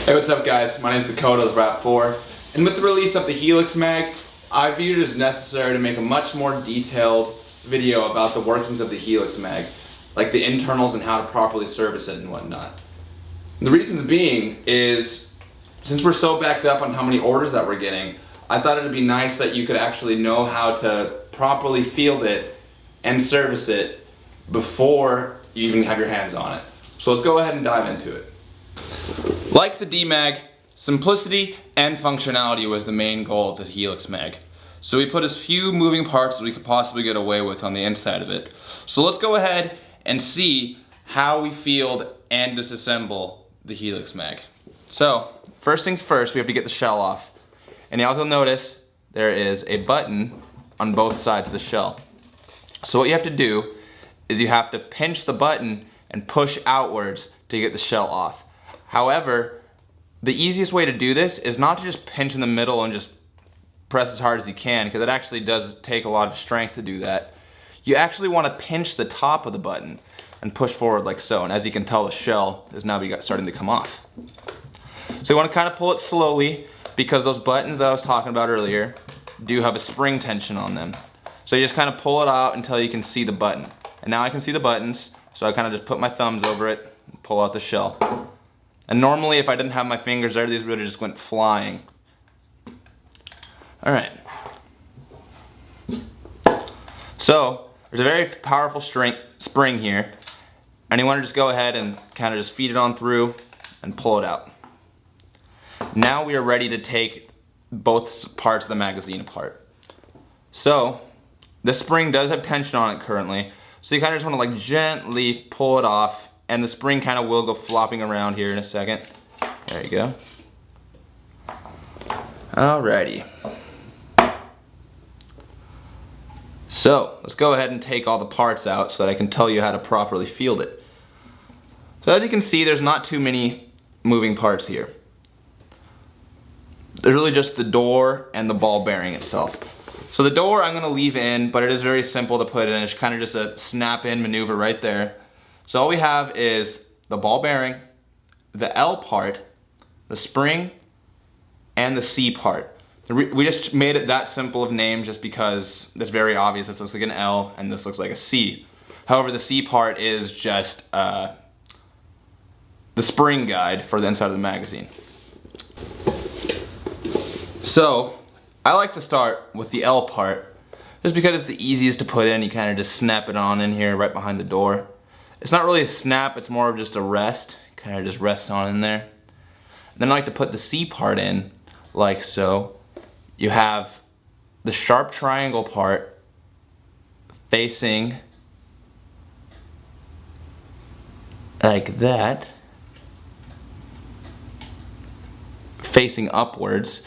Hey, what's up guys? My name is Dakota with Rap4, and with the release of the Helix mag, I viewed it as necessary to make a much more detailed video about the workings of the Helix mag, like the internals and how to properly service it and whatnot. The reasons being is, since we're so backed up on how many orders that we're getting, I thought it'd be nice that you could actually know how to properly field it and service it before you even have your hands on it. So let's go ahead and dive into it. Like the DMAG, simplicity and functionality was the main goal of the Helix mag. So we put as few moving parts as we could possibly get away with on the inside of it. So let's go ahead and see how we field and disassemble the Helix mag. So first things first, we have to get the shell off. And you also notice there is a button on both sides of the shell. So what you have to do is you have to pinch the button and push outwards to get the shell off. However, the easiest way to do this is not to just pinch in the middle and just press as hard as you can, because it actually does take a lot of strength to do that. You actually want to pinch the top of the button and push forward like so, and as you can tell, the shell is now starting to come off. So you want to kind of pull it slowly, because those buttons that I was talking about earlier do have a spring tension on them. So you just kind of pull it out until you can see the button. And now I can see the buttons, so I kind of just put my thumbs over it and pull out the shell. And normally if I didn't have my fingers there, these would have just went flying. Alright. So, there's a very powerful spring here, and you want to just go ahead and kind of just feed it on through and pull it out. Now we are ready to take both parts of the magazine apart. So, this spring does have tension on it currently, so you kind of just want to like gently pull it off, and the spring kind of will go flopping around here in a second. There you go. Alrighty. So, let's go ahead and take all the parts out so that I can tell you how to properly field it. So as you can see, there's not too many moving parts here. There's really just the door and the ball bearing itself. So the door I'm going to leave in, but it is very simple to put in. It's kind of just a snap-in maneuver right there. So all we have is the ball bearing, the L part, the spring, and the C part. We just made it that simple of name just because it's very obvious. This looks like an L and this looks like a C. However, the C part is just the spring guide for the inside of the magazine. So I like to start with the L part just because it's the easiest to put in. You kind of just snap it on in here right behind the door. It's not really a snap, it's more of just a rest. Kind of just rests on in there. And then I like to put the C part in like so. You have the sharp triangle part facing like that, facing upwards.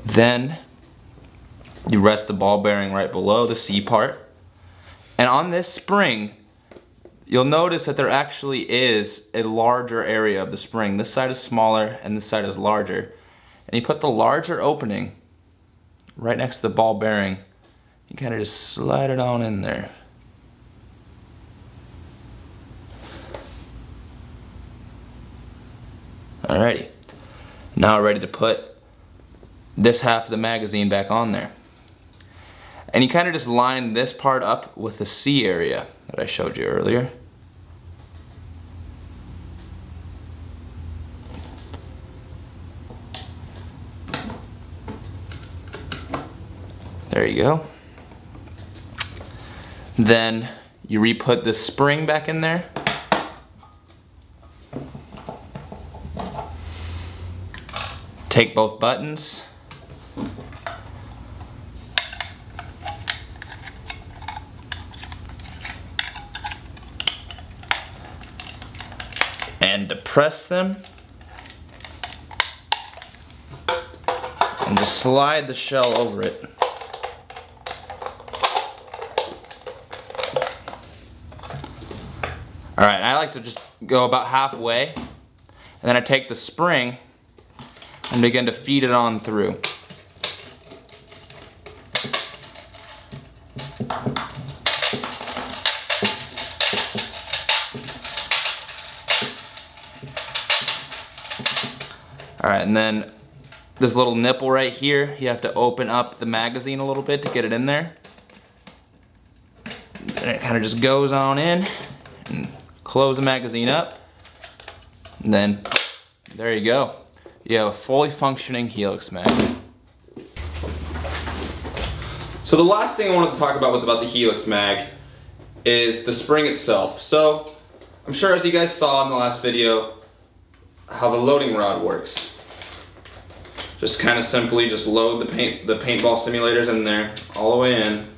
Then you rest the ball bearing right below the C part. And on this spring, you'll notice that there actually is a larger area of the spring. This side is smaller and this side is larger. And you put the larger opening right next to the ball bearing. You kind of just slide it on in there. Alrighty. Now we're ready to put this half of the magazine back on there. And you kind of just line this part up with the C area that I showed you earlier. There you go. Then you re-put this spring back in there. Take both buttons. And depress them. And just slide the shell over it. Alright, I like to just go about halfway, and then I take the spring and begin to feed it on through. Alright, and then this little nipple right here, you have to open up the magazine a little bit to get it in there. And it kind of just goes on in and close the magazine up. And then there you go. You have a fully functioning Helix mag. So the last thing I wanted to talk about the Helix mag is the spring itself. So I'm sure as you guys saw in the last video how the loading rod works. Just kind of simply just load the paintball simulators in there all the way in.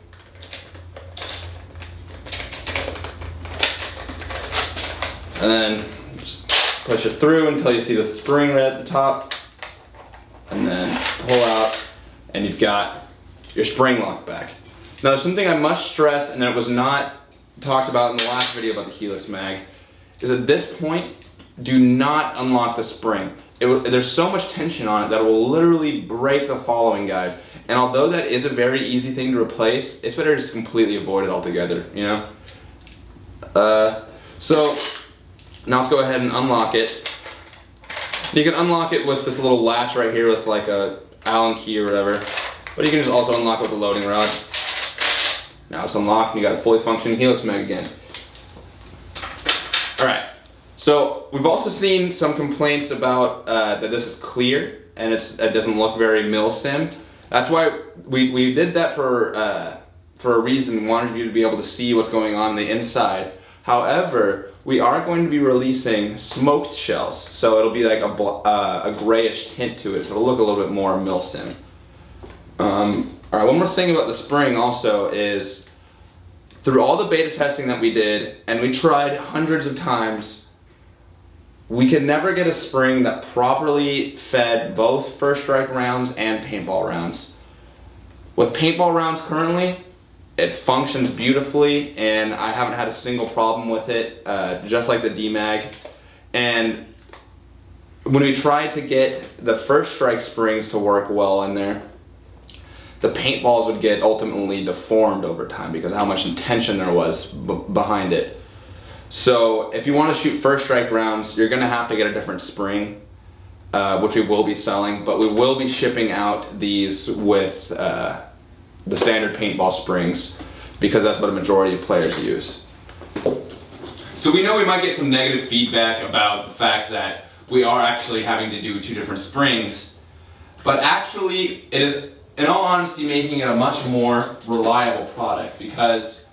And then just push it through until you see the spring right at the top. And then pull out and you've got your spring lock back. Now there's something I must stress, and that was not talked about in the last video about the Helix mag, is at this point, do not unlock the spring. There's so much tension on it that it will literally break the following guide. And although that is a very easy thing to replace, it's better to just completely avoid it altogether, you know? So now let's go ahead and unlock it. You can unlock it with this little latch right here with like a Allen key or whatever. But you can just also unlock it with the loading rod. Now it's unlocked and you got a fully functioning Helix mag again. Alright, so we've also seen some complaints about that this is clear and it doesn't look very mil-simmed. That's why we did that for a reason. We wanted you to be able to see what's going on the inside. However, we are going to be releasing smoked shells, so it'll be like a grayish tint to it, so it'll look a little bit more mil-sim. Alright, one more thing about the spring also is, through all the beta testing that we did, and we tried hundreds of times, we could never get a spring that properly fed both first strike rounds and paintball rounds. With paintball rounds currently, it functions beautifully, and I haven't had a single problem with it, just like the DMAG. And when we tried to get the first strike springs to work well in there, the paintballs would get ultimately deformed over time because of how much intention there was behind it. So if you want to shoot first strike rounds, you're going to have to get a different spring, which we will be selling, but we will be shipping out these with the standard paintball springs because that's what a majority of players use. So we know we might get some negative feedback about the fact that we are actually having to do two different springs, but actually it is, in all honesty, making it a much more reliable product because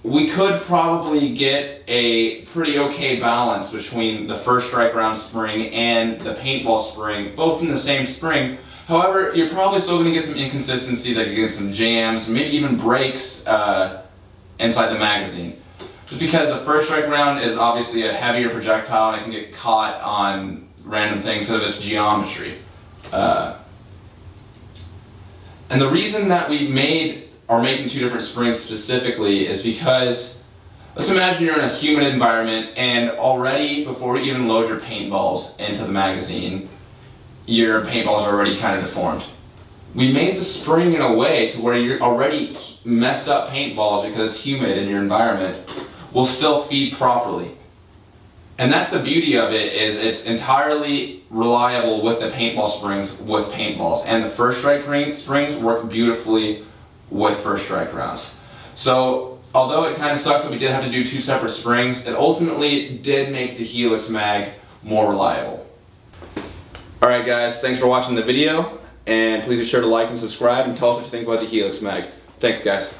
we could probably get a pretty okay balance between the first strike round spring and the paintball spring, both in the same spring. However, you're probably still going to get some inconsistencies, like you get some jams, maybe even breaks inside the magazine. Just because the first strike round is obviously a heavier projectile and it can get caught on random things of its geometry. And the reason that we are making two different springs specifically is because, let's imagine you're in a humid environment and already before you even load your paintballs into the magazine, your paintballs are already kind of deformed. We made the spring in a way to where you're already messed up paintballs because it's humid in your environment will still feed properly. And that's the beauty of it, is it's entirely reliable with the paintball springs with paintballs. And the first strike springs work beautifully with first strike rounds. So although it kind of sucks that we did have to do two separate springs, it ultimately did make the Helix mag more reliable. Alright guys, thanks for watching the video, and please be sure to like and subscribe and tell us what you think about the Helix mag. Thanks guys.